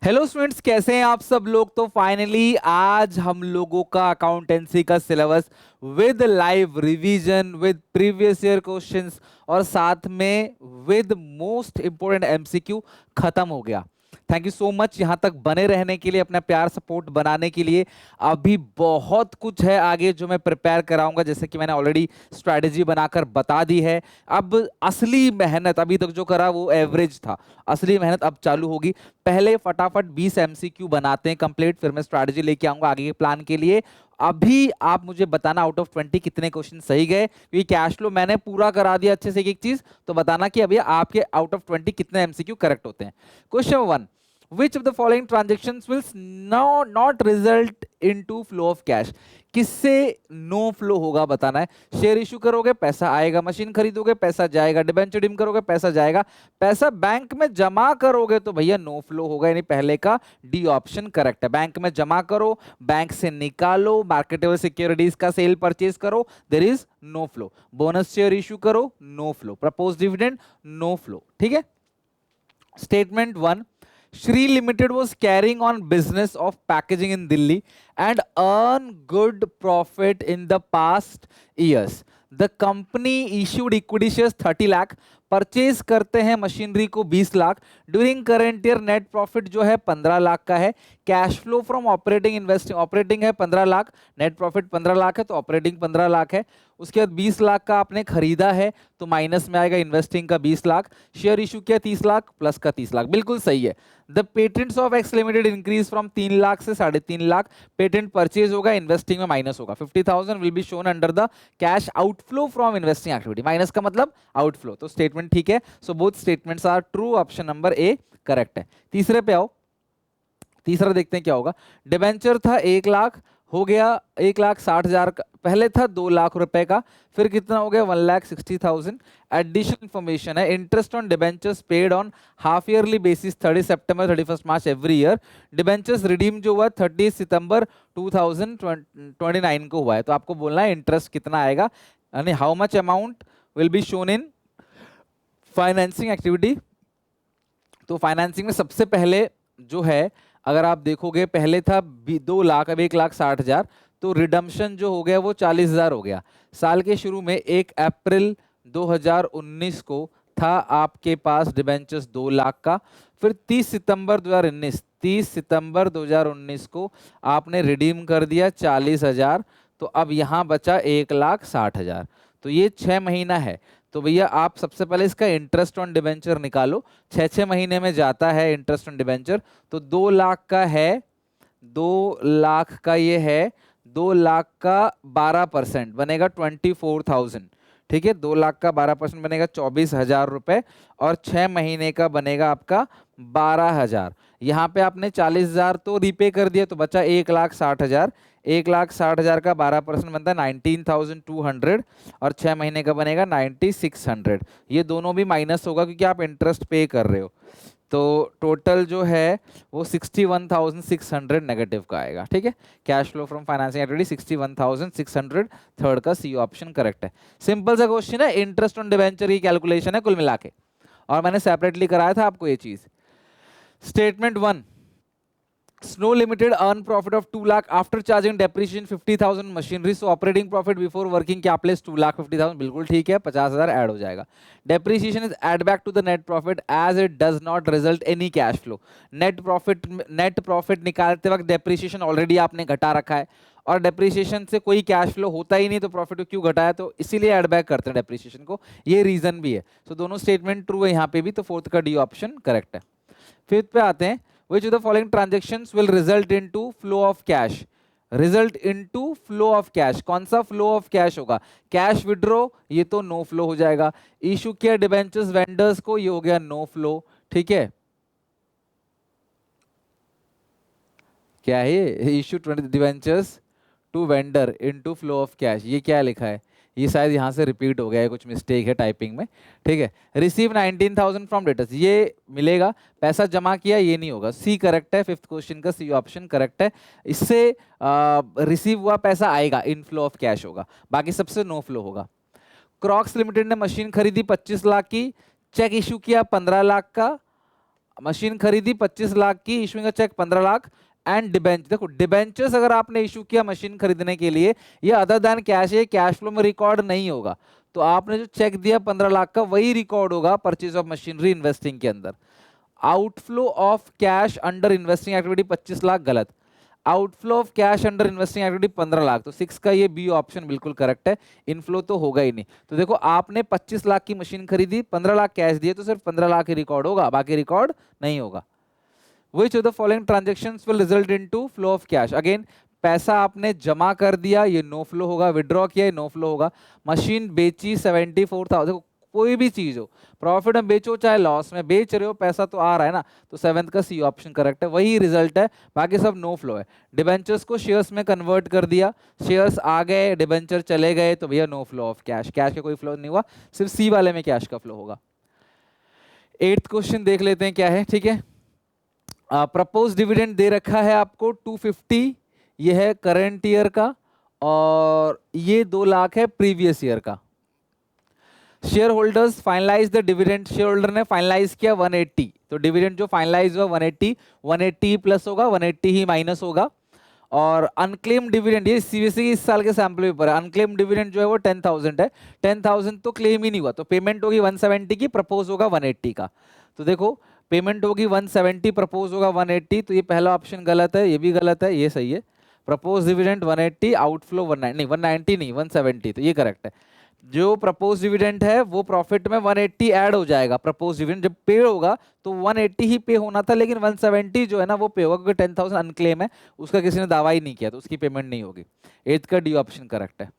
Hello students, कैसे हैं आप सब लोग। तो फाइनली आज हम लोगों का अकाउंटेंसी का syllabus with live revision, with previous year questions और साथ में विद मोस्ट इंपोर्टेंट एमसीक्यू खत्म हो गया। थैंक यू सो मच यहाँ तक बने रहने के लिए, अपना प्यार सपोर्ट बनाने के लिए। अभी बहुत कुछ है आगे जो मैं प्रिपेयर कराऊंगा, जैसे कि मैंने ऑलरेडी स्ट्रैटेजी बनाकर बता दी है। अब असली मेहनत अभी तक जो करा वो एवरेज था, असली मेहनत अब चालू होगी। पहले फटाफट 20 एमसीक्यू बनाते हैं कंप्लीट, फिर मैं स्ट्रैटेजी लेके आऊंगा आगे के प्लान के लिए। अभी आप मुझे बताना आउट ऑफ 20 कितने क्वेश्चन सही गए, क्योंकि कैश फ्लो मैंने पूरा करा दिया अच्छे से एक एक चीज। तो बताना कि अभी आपके आउट ऑफ 20 कितने एमसीक्यू करेक्ट होते हैं। Question 1, which of the following transactions will not result into flow of cash? किससे नो फ्लो होगा बताना है। शेयर इशू करोगे पैसा आएगा, मशीन खरीदोगे पैसा जाएगा, डिबेंचर डिम करोगे पैसा जाएगा, पैसा बैंक में जमा करोगे तो भैया नो फ्लो होगा, यानी पहले का डी ऑप्शन करेक्ट है। बैंक में जमा करो, बैंक से निकालो, मार्केटेबल सिक्योरिटीज का सेल परचेज करो, there is no flow. Bonus share issue करो, no flow. Propose dividend, no flow. ठीक है। Statement 1, Shree Limited was carrying on business of packaging in Delhi and earn good profit in the past years. The company issued equity shares 30 lakh, purchase करते हैं machinery को 20 lakh. During current year net profit जो है 15 लाख का है। Cash flow from operating investing, operating है 15 lakh, net profit 15 lakh है तो ऑपरेटिंग 15 लाख है। उसके बाद 20 लाख का आपने खरीदा है तो माइनस में आएगा इन्वेस्टिंग का 20 लाख। शेयर इशू किया 30 लाख प्लस का 30 लाख, बिल्कुल सही है। The patents of X limited increase from 3 lakh से 3.5 लाख। पेटेंट परचेज होगा, इन्वेस्टिंग में माइनस होगा। 50,000 will be shown under the cash outflow from investing activity. Minus का मतलब आउटफ्लो, तो स्टेटमेंट ठीक है। So both statements are true, option number A correct है। तीसरे पे आओ, तीसरा देखते हैं क्या होगा। डिबेंचर था 1 लाख, हो गया 1,60,000 का। पहले था 2 लाख रुपए का, फिर कितना हो गया 1,60,000। एडिशनल इंफॉर्मेशन है, interest on debentures paid on half yearly basis 30 September 31 March every year. Debentures redeem जो हुआ 30 सितंबर 2029 को हुआ है, तो आपको बोलना है इंटरेस्ट कितना आएगा, यानी how much amount will be shown in financing activity. तो फाइनेंसिंग में सबसे पहले जो है, अगर आप देखोगे पहले था 2 लाख, अब 1,60,000, तो रिडम्शन जो हो गया वो 40,000 हो गया। साल के शुरू में 1 अप्रैल 2019 को था आपके पास डिबेंचर्स 2 लाख का, फिर 30 सितंबर 2019 को आपने रिडीम कर दिया 40,000, तो अब यहाँ बचा 1,60,000। तो ये 6 महीना है। तो भैया आप सबसे पहले इसका इंटरेस्ट ऑन डिबेंचर निकालो, 6 महीने में जाता है इंटरेस्ट ऑन डिबेंचर, तो 2 लाख का है, 2 लाख का ये है, 2 लाख का 12% बनेगा 24,000। ठीक है, 2 लाख का 12% बनेगा 24,000 रुपए, और 6 महीने का बनेगा आपका 12,000। यहाँ पे आपने 40,000 तो रीपे कर दिया, तो बचा 1,60,000। 1,60,000 का 12% बनता है 19,200, और 6 महीने का बनेगा 9,600। ये दोनों भी माइनस होगा क्योंकि आप इंटरेस्ट पे कर रहे हो, तो टोटल जो है वो 61,600 नेगेटिव का आएगा। ठीक है, cash flow from financing activity 61,600, third का सी ऑप्शन करेक्ट है। सिंपल सा क्वेश्चन है, इंटरेस्ट ऑन डिबेंचर की कैलकुलेशन है कुल मिला के, और मैंने सेपरेटली कराया था आपको ये चीज। Statement 1, Snow Limited earn profit of 2 lakh after charging depreciation 50,000 machinery, so operating profit before working capital is 2,50,000, बिल्कुल ठीक है, 50,000 ऐड हो जाएगा। Depreciation is add back to the net profit as it does not result any cash flow. net profit निकालते वक्त depreciation already आपने घटा रखा है, और डेप्रिसिएशन से कोई कैश फ्लो होता ही नहीं, तो प्रॉफिट को क्यों घटाया, तो इसीलिए ऐड बैक करते हैं डेप्रिसिएशन को, ये रीजन भी है। सो दोनों स्टेटमेंट ट्रू है यहाँ पे भी, तो फोर्थ का डी ऑप्शन करेक्ट है। फिफ्थ पे आते हैं, which of the following transactions will result into flow of cash? Result into flow of cash, कौन सा फ्लो ऑफ कैश होगा? कैश विड्रॉ, ये तो नो फ्लो हो जाएगा। इशू किया डिबेंचर्स वेंडर्स को, ये हो गया नो फ्लो। ठीक है, क्या है ये, issue debentures to vendor into flow of cash, ये क्या लिखा है, ये शायद यहाँ से रिपीट हो गया है, कुछ मिस्टेक है टाइपिंग में। ठीक है, रिसीव 19,000 फ्रॉम डेटर्स, ये मिलेगा। पैसा जमा किया, ये नहीं होगा, सी करेक्ट है। फिफ्थ क्वेश्चन का सी ऑप्शन करेक्ट है। इससे रिसीव हुआ पैसा आएगा, इनफ्लो ऑफ कैश होगा, बाकी सबसे नो फ्लो होगा। क्रॉक्स लिमिटेड ने मशीन खरीदी 25 लाख की, चेक इशू किया 15 लाख का, मशीन खरीदी 25 लाख की, issuing a cheque 15 lakh and debenture. देखो डिबेंचर्स अगर आपने इशू किया मशीन खरीदने के लिए, ये अदर देन कैश है, कैश फ्लो में रिकॉर्ड नहीं होगा। तो आपने जो चेक दिया 15 लाख का वही रिकॉर्ड होगा परचेज ऑफ मशीनरी इन्वेस्टिंग के अंदर। Outflow of cash under investing activity 25 lakh गलत, outflow of cash under investing activity 15 lakh, तो 6 का ये बी ऑप्शन बिल्कुल करेक्ट है। इनफ्लो तो होगा ही नहीं। तो देखो आपने 25 लाख की मशीन खरीदी, 15 लाख कैश दिए, तो सिर्फ 15 लाख ही रिकॉर्ड होगा, बाकी रिकॉर्ड नहीं होगा। Which of the following transactions will result into flow of cash? Again, पैसा आपने जमा कर दिया, ये नो फ्लो होगा, विड्रॉ किया, ये नो फ्लो होगा। मशीन बेची 74,000, कोई भी चीज हो, प्रॉफिट में बेचो चाहे लॉस में बेच रहे हो, पैसा तो आ रहा है ना, तो 7th का सी ऑप्शन करेक्ट है, वही रिजल्ट है, बाकी सब नो फ्लो है। डिबेंचर्स को शेयर्स में कन्वर्ट कर दिया, शेयर्स आ गए, डिबेंचर चले गए, तो भैया no flow of cash, cash का कोई फ्लो नहीं हुआ, सिर्फ सी वाले में कैश का फ्लो होगा। 8th क्वेश्चन देख लेते हैं क्या है, ठीक है। प्रपोज डिविडेंड दे रखा है आपको 250, ये है करंट ईयर का, और ये 2 लाख है प्रीवियस ईयर का। Share holders finalize the dividend, share holder ने फाइनलाइज किया 180, तो डिविडेंड जो फाइनलाइज हुआ 180, 180 प्लस होगा, 180 ही माइनस होगा। और अनक्लेम डिविडेंड, ये सीबीएसई इस साल के सैंपल पेपर है, अनक्लेम डिविडेंड जो है वो 10,000 है, 10,000 तो क्लेम ही नहीं हुआ, तो पेमेंट होगी 170 की, प्रपोज होगा 180 का। तो देखो पेमेंट होगी 170, प्रपोज होगा 180, तो ये पहला ऑप्शन गलत है, ये भी गलत है, ये सही है। प्रपोज डिविडेंड 180, आउटफ्लो 190, नहीं 190 नहीं 170, तो ये करेक्ट है। जो प्रपोज डिविडेंड है वो प्रॉफिट में 180 ऐड हो जाएगा, प्रपोज डिविडेंड जब पे होगा तो 180 ही पे होना था, लेकिन 170 जो है ना वो पे होगा, क्योंकि 10,000 अनक्लेम है, उसका किसी ने दावा ही नहीं किया, तो उसकी पेमेंट नहीं होगी। 8th का डी ऑप्शन करेक्ट है।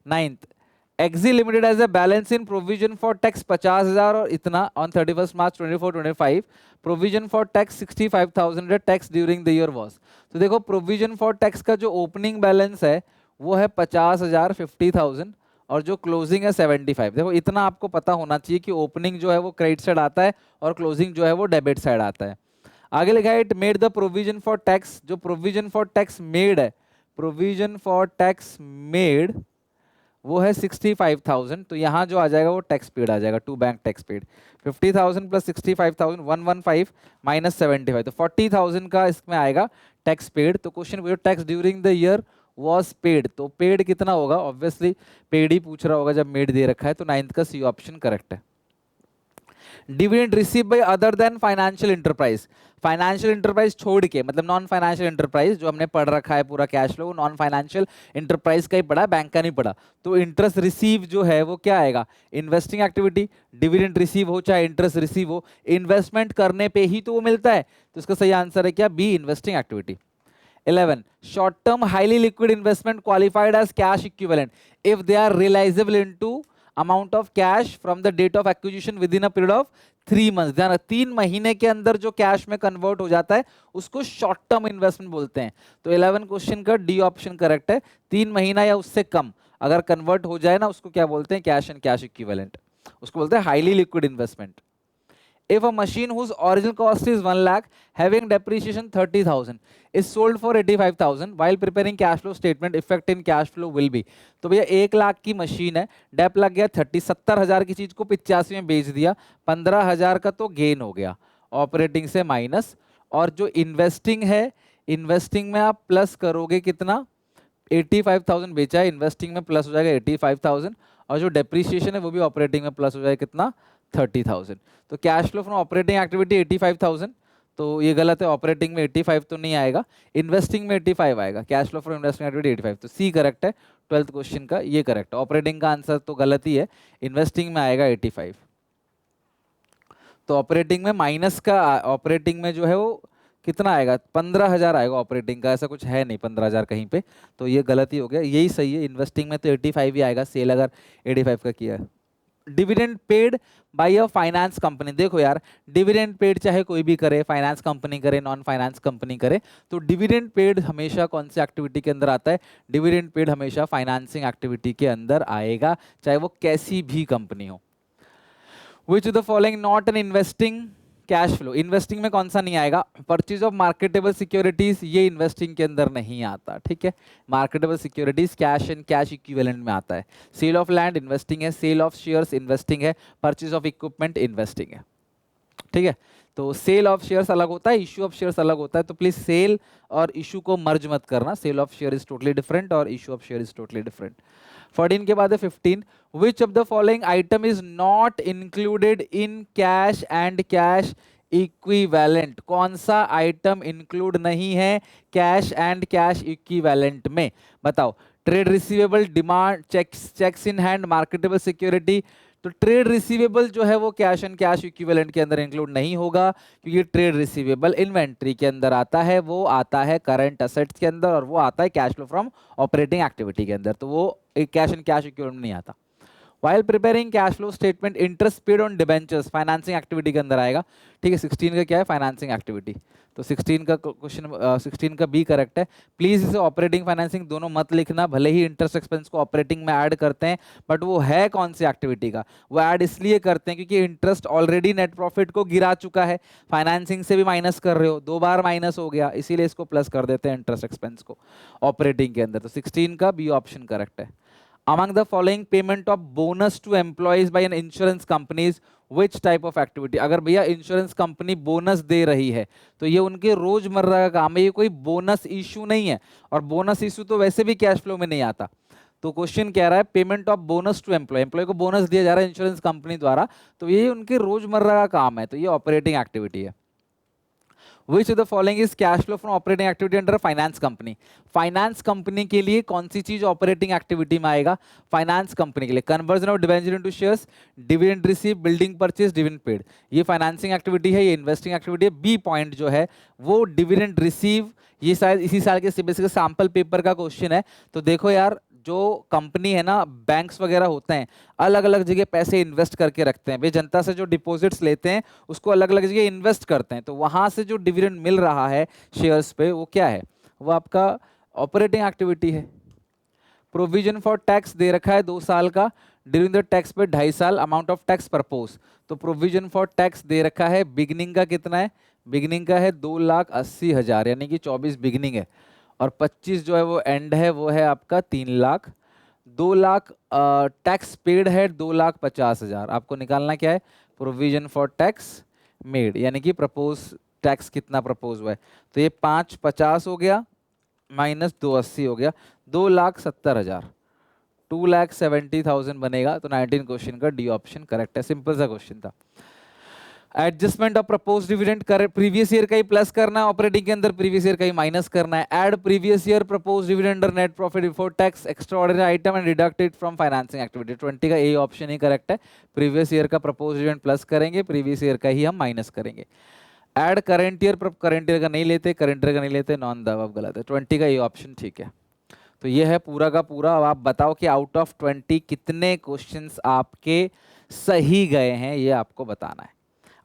9th, X Y limited as a balance in provision for tax 50,000 और इतना on 31 March 24-25, provision for tax 65,000, tax during the year was. तो देखो प्रोविजन फॉर टैक्स का जो ओपनिंग बैलेंस है वो है 50,000, 50,000, और जो क्लोजिंग है 75। देखो इतना आपको पता होना चाहिए कि ओपनिंग जो है वो क्रेडिट साइड आता है और क्लोजिंग जो है वो डेबिट साइड आता है। आगे लिखा है it made the provision for tax, जो प्रोविजन फॉर टैक्स मेड है, प्रोविजन फॉर टैक्स मेड वो है 65,000, तो यहाँ जो आ जाएगा वो टैक्स पेड आ जाएगा, to bank tax paid. 50,000 plus 65,000 115 minus 75, तो 40,000 का इसमें आएगा टैक्स पेड। तो question tax during the year was paid, तो पेड कितना होगा, ऑब्वियसली पेड ही पूछ रहा होगा जब मेड दे रखा है, तो 9th का सी ऑप्शन करेक्ट है। Dividend receive by other than financial enterprise, financial enterprise छोड़ के, मतलब नॉन फाइनेंशियल इंटरप्राइज जो हमने पढ़ रखा है पूरा cash flow, non financial enterprise का ही पढ़ा, बैंक का नहीं पढ़ा। तो इंटरेस्ट रिसीव जो है वो क्या आएगा, इन्वेस्टिंग एक्टिविटी, डिविडेंड रिसीव हो चाहे इंटरेस्ट रिसीव हो, इन्वेस्टमेंट करने पे ही तो वो मिलता है, तो इसका सही आंसर है क्या, B, investing activity. 11, short term highly liquid investment qualified as cash equivalent if they are realizable into amount of cash from the date of acquisition within a period of 3 months। ध्यान 3 महीने के अंदर जो cash में convert हो जाता है उसको शॉर्ट टर्म इन्वेस्टमेंट बोलते हैं। तो 11 क्वेश्चन का डी ऑप्शन करेक्ट है, 3 महीना या उससे कम अगर कन्वर्ट हो जाए ना उसको क्या बोलते हैं, कैश एंड कैश इक्विवेलेंट, उसको बोलते हैं highly liquid investment. If a machine whose original cost is 1 lakh having depreciation 30,000 is sold for 85,000 while preparing cash flow statement, effect in cash flow will be। तो भैया 1 लाख की machine है, Depp लग गया 70,000 की चीज को 85 में बेच दिया, 15,000 का तो गेन हो गया ऑपरेटिंग से माइनस, और जो इन्वेस्टिंग है, इन्वेस्टिंग में आप प्लस करोगे कितना, 85,000 बेचा है, इन्वेस्टिंग में प्लस हो जाएगा 85,000, और जो डेप्रीशिएशन है वो भी ऑपरेटिंग में प्लस हो जाएगा कितना, 30,000। तो cash flow from operating activity 85,000, तो ये गलत है, ऑपरेटिंग में 85 तो नहीं आएगा, इन्वेस्टिंग में 85 आएगा, cash flow from investing activity 85, तो सी करेक्ट है। 12th क्वेश्चन का ये करेक्ट है, ऑपरेटिंग का आंसर तो गलत ही है, इन्वेस्टिंग में आएगा 85। तो ऑपरेटिंग में माइनस का, ऑपरेटिंग में जो है वो कितना आएगा, 15,000 आएगा ऑपरेटिंग का, ऐसा कुछ है नहीं 15,000 कहीं पे, तो ये गलत ही हो गया, यही सही है, इन्वेस्टिंग में तो 85 ही आएगा, सेल अगर 85 का किया है। Dividend paid by a finance company, देखो यार डिविडेंड पेड चाहे कोई भी करे, फाइनेंस कंपनी करे, नॉन फाइनेंस कंपनी करे, तो डिविडेंड पेड हमेशा कौन सी एक्टिविटी के अंदर आता है, डिविडेंड पेड हमेशा फाइनेंसिंग एक्टिविटी के अंदर आएगा, चाहे वो कैसी भी कंपनी हो। Which of the following not an investing cash flow, investing में कौन सा नहीं आएगा, परचेज ऑफ मार्केटेबल सिक्योरिटीज, ये इन्वेस्टिंग के अंदर नहीं आता, ठीक है, marketable securities cash and cash equivalent में आता है। सेल ऑफ लैंड इन्वेस्टिंग है, सेल ऑफ शेयर्स इन्वेस्टिंग है, परचेज ऑफ इक्विपमेंट इन्वेस्टिंग है, ठीक है। तो सेल ऑफ शेयर्स अलग होता है, इशू ऑफ शेयर्स अलग होता है, तो प्लीज सेल और इशू को मर्ज मत करना। Sale of share is totally different और issue of share is totally different. 14 के बाद है 15, which of the following item is not included in cash and cash equivalent. कौन सा आइटम इंक्लूड नहीं है कैश एंड कैश इक्विवेलेंट में, बताओ। Trade receivable, demand, checks in hand, marketable security. तो ट्रेड रिसीवेबल जो है वो कैश एंड कैश इक्विवेलेंट के अंदर इंक्लूड नहीं होगा, क्योंकि ट्रेड रिसीवेबल इन्वेंट्री के अंदर आता है, वो आता है करंट असेट्स के अंदर, और वो आता है cash flow from operating activity के अंदर, तो वो एक कैश एंड कैश इक्विवेलेंट में नहीं आता। While preparing cash flow statement, interest paid on debentures financing activity के अंदर आएगा, ठीक है। 16 का क्या है, फाइनेंसिंग एक्टिविटी, तो 16 का क्वेश्चन 16 का बी करेक्ट है। प्लीज इसे ऑपरेटिंग फाइनेंसिंग दोनों मत लिखना, भले ही इंटरेस्ट एक्सपेंस को ऑपरेटिंग में ऐड करते हैं, बट वो है कौन सी एक्टिविटी का, वो ऐड इसलिए करते हैं क्योंकि इंटरेस्ट ऑलरेडी नेट प्रॉफिट को गिरा चुका है, फाइनेंसिंग से भी माइनस कर रहे हो, 2 बार माइनस हो गया, इसीलिए इसको प्लस कर देते हैं इंटरेस्ट एक्सपेंस को ऑपरेटिंग के अंदर। तो 16 का बी ऑप्शन करेक्ट है। Among the following payment of bonus to employees by an insurance companies, which type of activity? अगर भैया इंश्योरेंस कंपनी बोनस दे रही है तो ये उनके रोजमर्रा का काम है, ये कोई बोनस इशू नहीं है, और बोनस इशू तो वैसे भी कैश फ्लो में नहीं आता। तो क्वेश्चन कह रहा है payment of bonus to employee, employee को बोनस दिया जा रहा है इंश्योरेंस कंपनी द्वारा, तो ये उनके रोजमर्रा का काम है, तो ये ऑपरेटिंग एक्टिविटी है। Which of the following is cash flow from operating activity under finance company? Finance company के लिए कौन सी चीज ऑपरेटिंग एक्टिविटी में आएगा? फाइनेंस कंपनी के लिए conversion of debenture into shares, dividend receive, building purchase, dividend paid, ये फाइनेंसिंग एक्टिविटी है, ये इन्वेस्टिंग एक्टिविटी है। बी पॉइंट जो है वो डिविडेंड रिसीव, ये शायद इसी साल के सीबीएसई के सैंपल पेपर का क्वेश्चन है। तो देखो यार, जो कंपनी है ना, बैंक्स वगैरह होते हैं, अलग अलग जगह पैसे इन्वेस्ट करके रखते हैं, वे जनता से जो डिपॉजिट्स लेते हैं उसको अलग अलग जगह इन्वेस्ट करते हैं, तो वहां से जो डिविडेंड मिल रहा है शेयर्स पे, वो क्या है, वो आपका ऑपरेटिंग एक्टिविटी है। प्रोविजन फॉर टैक्स दे रखा है 2 साल का, ड्यूरिंग द टैक्स पे 2.5 साल, अमाउंट ऑफ टैक्स प्रपोज, तो प्रोविजन फॉर टैक्स दे रखा है, बिगिनिंग का कितना है, बिगिनिंग का है 2,80,000, यानी कि 24 बिगिनिंग है, और 25 जो है वो एंड है, वो है आपका 3 लाख। 2 लाख टैक्स पेड है 2,50,000, आपको निकालना क्या है, प्रोविजन फॉर टैक्स मेड, यानी कि प्रपोज टैक्स कितना प्रपोज हुआ है, तो ये 550 हो गया माइनस 280 हो गया, 2,70,000, 2,70,000 बनेगा। तो 19 क्वेश्चन का डी ऑप्शन करेक्ट है, सिंपल सा क्वेश्चन था। Adjustment of propose dividend, previous year का ही प्लस करना है, ऑपरेटिंग के अंदर प्रीवियस ईयर का ही माइनस करना है। Add previous year propose dividend और net profit before tax extraordinary item and deduct it from financing activity. 20 का ए ऑप्शन ही करेक्ट है, प्रीवियस ईयर का प्रपोज डिविडेंड प्लस करेंगे, प्रीवियस ईयर का ही हम माइनस करेंगे। Add current year, current year का नहीं लेते, करंट ईयर का नहीं लेते, नॉन द अबव गलत है। 20 का ए ऑप्शन ठीक है। तो ये है पूरा का पूरा। अब आप बताओ कि आउट ऑफ 20 कितने क्वेश्चंस आपके सही गए हैं, ये आपको बताना है।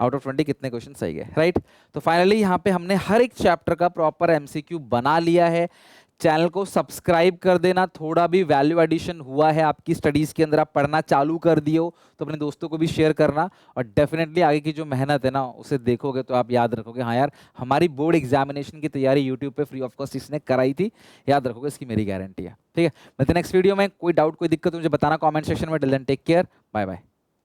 आउट ऑफ 20 कितने क्वेश्चन सही गए, राइट। तो फाइनली यहाँ पे हमने हर एक चैप्टर का प्रॉपर एमसीक्यू बना लिया है। चैनल को सब्सक्राइब कर देना, थोड़ा भी वैल्यू एडिशन हुआ है आपकी स्टडीज के अंदर, आप पढ़ना चालू कर दिए हो तो अपने दोस्तों को भी शेयर करना, और डेफिनेटली आगे की जो मेहनत है ना उसे देखोगे तो आप याद रखोगे, हाँ यार हमारी बोर्ड एग्जामिनेशन की तैयारी यूट्यूब पे फ्री ऑफ कॉस्ट इसने कराई थी, याद रखोगे, इसकी मेरी गारंटी है। ठीक है, मिलते हैं नेक्स्ट वीडियो में। कोई डाउट कोई दिक्कत मुझे बताना कॉमेंट सेक्शन में। Till then take care, bye bye.